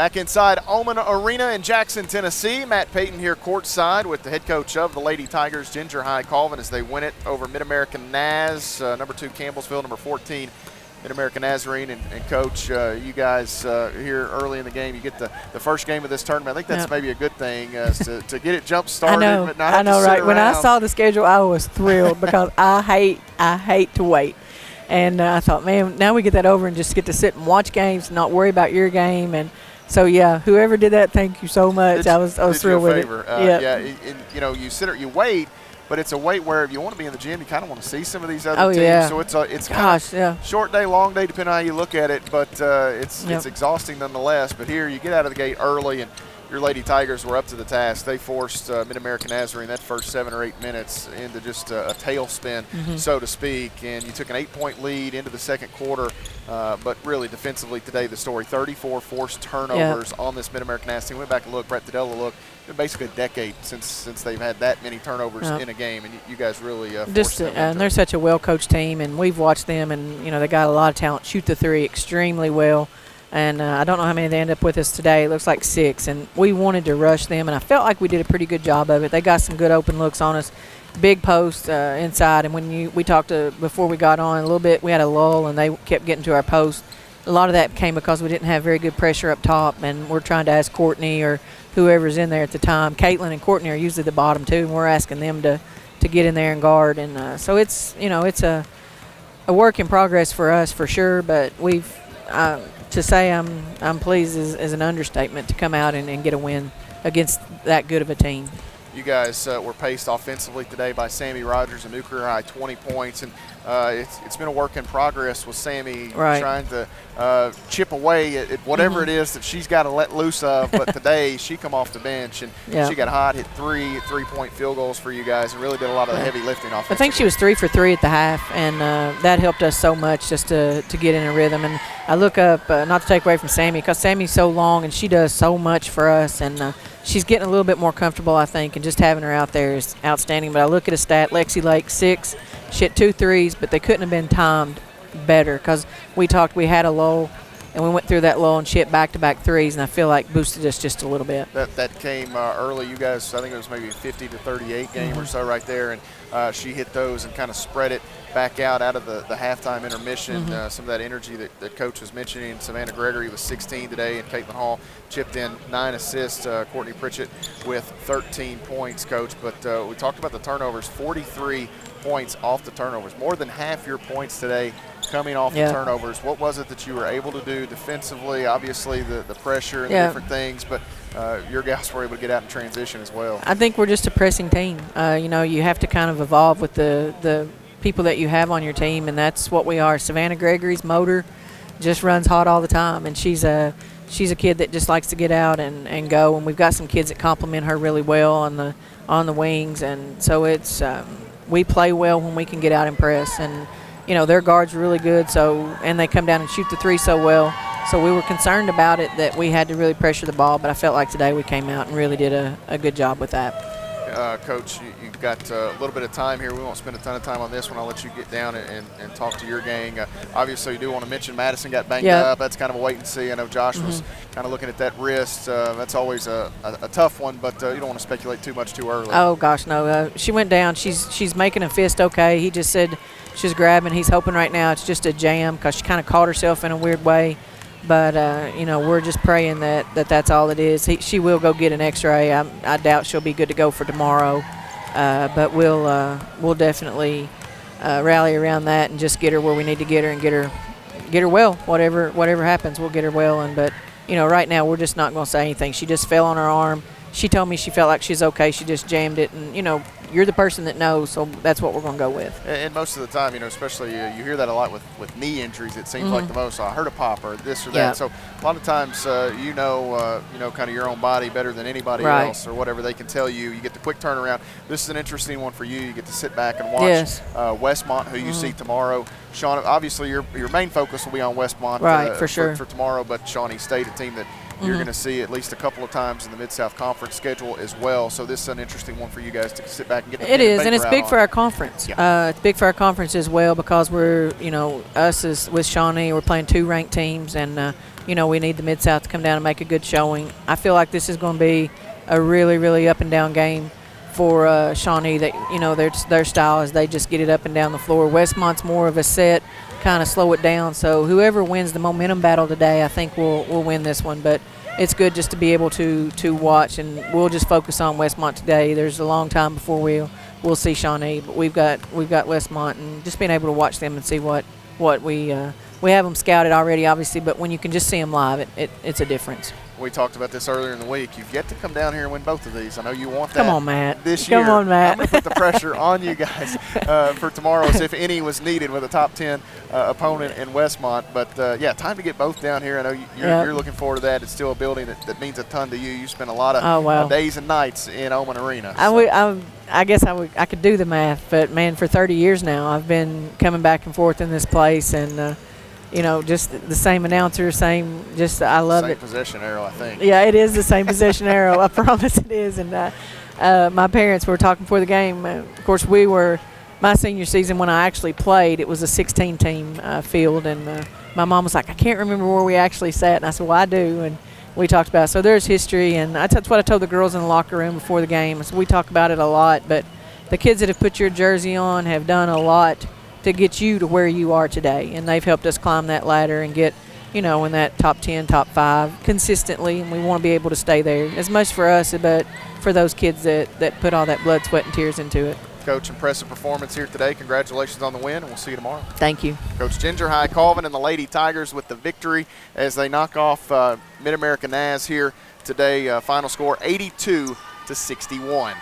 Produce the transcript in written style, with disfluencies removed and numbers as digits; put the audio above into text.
Back inside Oman Arena in Jackson, Tennessee. Matt Payton here courtside with the head coach of the Lady Tigers, Ginger High Colvin, as they win it over MidAmerica Naz, number 2 Campbellsville, number 14 MidAmerica Nazarene. And Coach, you guys here early in the game, you get the first game of this tournament. I think that's maybe a good thing to get it jump started. I know, right? When I saw the schedule, I was thrilled because I hate to wait. And I thought, man, now we get that over and just get to sit and watch games, not worry about your game. And so, yeah, whoever did that, thank you so much. I was thrilled with it. Yeah, you sit or you wait, but it's a wait where if you want to be in the gym, you kind of want to see some of these other teams. Yeah. So it's kind of short day, long day, depending on how you look at it. But it's exhausting nonetheless. But here you get out of the gate early, and your Lady Tigers were up to the task. They forced MidAmerica Nazarene that first 7 or 8 minutes into just a tailspin, so to speak. And you took an 8-point lead into the second quarter. But really defensively today, the story, 34 forced turnovers on this MidAmerica Nazarene team. Went back and looked, Brett Tadella looked. It's been basically a decade since they've had that many turnovers in a game, and you guys really forced them. And they're such a well-coached team, and we've watched them, and they got a lot of talent, shoot the three extremely well. And I don't know how many they end up with us today. It looks like 6. And we wanted to rush them, and I felt like we did a pretty good job of it. They got some good open looks on us, big post inside. And when we talked before we got on a little bit, we had a lull, and they kept getting to our post. A lot of that came because we didn't have very good pressure up top, and we're trying to ask Courtney or whoever's in there at the time. Caitlin and Courtney are usually the bottom two, and we're asking them to get in there and guard. And so it's it's a work in progress for us for sure. But we've to say I'm pleased is an understatement to come out and get a win against that good of a team. You guys were paced offensively today by Sammy Rogers, a new career high 20 points, and it's been a work in progress with Sammy trying to chip away at whatever it is that she's got to let loose of. But today she come off the bench and she got hot, hit 3-point field goals for you guys, and really did a lot of the heavy lifting offensively. I think she was 3 for 3 at the half, and that helped us so much just to get in a rhythm. And I look up, not to take away from Sammy, because Sammy's so long and she does so much for us, and she's getting a little bit more comfortable, I think, and just having her out there is outstanding. But I look at a stat, Lexi Lake 6, she hit 2 threes, but they couldn't have been timed better because we had a lull, and we went through that lull and she hit back-to-back threes, and I feel like boosted us just a little bit. That came early. You guys, I think it was maybe a 50-38 game or so right there, and she hit those and kind of spread it back out of the halftime intermission. Some of that energy that Coach was mentioning. Savannah Gregory was 16 today, and Caitlin Hall chipped in 9 assists. Courtney Pritchett with 13 points, Coach. But we talked about the turnovers, 43 points off the turnovers. More than half your points today coming off the turnovers. What was it that you were able to do defensively? Obviously the pressure and the different things, but your guys were able to get out in transition as well. I think we're just a pressing team. You have to kind of evolve with the people that you have on your team, and that's what we are. Savannah Gregory's motor just runs hot all the time, and she's a kid that just likes to get out and go, and we've got some kids that complement her really well on the wings, and so it's we play well when we can get out and press, and their guard's really good, and they come down and shoot the three so well. So we were concerned about it, that we had to really pressure the ball, but I felt like today we came out and really did a good job with that. Coach, you've got a little bit of time here. We won't spend a ton of time on this one. I'll let you get down and talk to your gang. Obviously, you do want to mention Madison got banged up. That's kind of a wait and see. I know Josh was kind of looking at that wrist. That's always a tough one, but you don't want to speculate too much too early. Oh, gosh, no. She went down. She's making a fist okay. He just said she's grabbing. He's hoping right now it's just a jam because she kind of caught herself in a weird way. But, we're just praying that's all it is. She will go get an X-ray. I doubt she'll be good to go for tomorrow. But we'll definitely rally around that and just get her where we need to get her and get her well. Whatever happens, we'll get her well. But, right now we're just not going to say anything. She just fell on her arm. She told me she felt like she's okay. She just jammed it. And, you're the person that knows, so that's what we're going to go with. And most of the time, especially you hear that a lot with knee injuries, it seems like the most. So I heard a pop or this or that. So a lot of times, kind of your own body better than anybody else or whatever they can tell you. You get the quick turnaround. This is an interesting one for you. You get to sit back and watch Westmont, who you see tomorrow. Shawnee, obviously your main focus will be on Westmont, right, for sure, for tomorrow. But Shawnee State, a team that you're going to see at least a couple of times in the Mid-South Conference schedule as well. So this is an interesting one for you guys to sit back and get the It is, and it's out big on. for our conference. Yeah. It's big for our conference as well because we're, us as with Shawnee, we're playing 2 ranked teams, and, we need the Mid-South to come down and make a good showing. I feel like this is going to be a really, really up and down game for Shawnee. That, their style is they just get it up and down the floor. Westmont's more of a set, kind of slow it down. So whoever wins the momentum battle today, I think will win this one. But it's good just to be able to watch, and we'll just focus on Westmont today. There's a long time before we'll see Shawnee, but we've got Westmont, and just being able to watch them and see what we have them scouted already, obviously, but when you can just see them live, it's a difference. We talked about this earlier in the week. You've yet to come down here and win both of these. I know you want that. Come on, Matt. This year. Come on, Matt. I'm going to put the pressure on you guys for tomorrow, as if any was needed with a top 10 opponent in Westmont. But, time to get both down here. I know you're looking forward to that. It's still a building that means a ton to you. You spend a lot of days and nights in Oman Arena. So. I guess I could do the math, but, man, for 30 years now I've been coming back and forth in this place, and just the same announcer, I love it. Same possession arrow, I think. Yeah, it is the same possession arrow. I promise it is. And my parents were talking before the game. Of course, my senior season when I actually played, it was a 16-team field. And my mom was like, I can't remember where we actually sat. And I said, well, I do. And we talked about it. So there's history. And that's what I told the girls in the locker room before the game. So we talk about it a lot. But the kids that have put your jersey on have done a lot to get you to where you are today, and they've helped us climb that ladder and get, in that top 10, top 5 consistently, and we want to be able to stay there as much for us, but for those kids that put all that blood, sweat, and tears into it. Coach, impressive performance here today. Congratulations on the win, and we'll see you tomorrow. Thank you. Coach Ginger High Colvin and the Lady Tigers with the victory as they knock off MidAmerica Naz here today. Final score 82-61.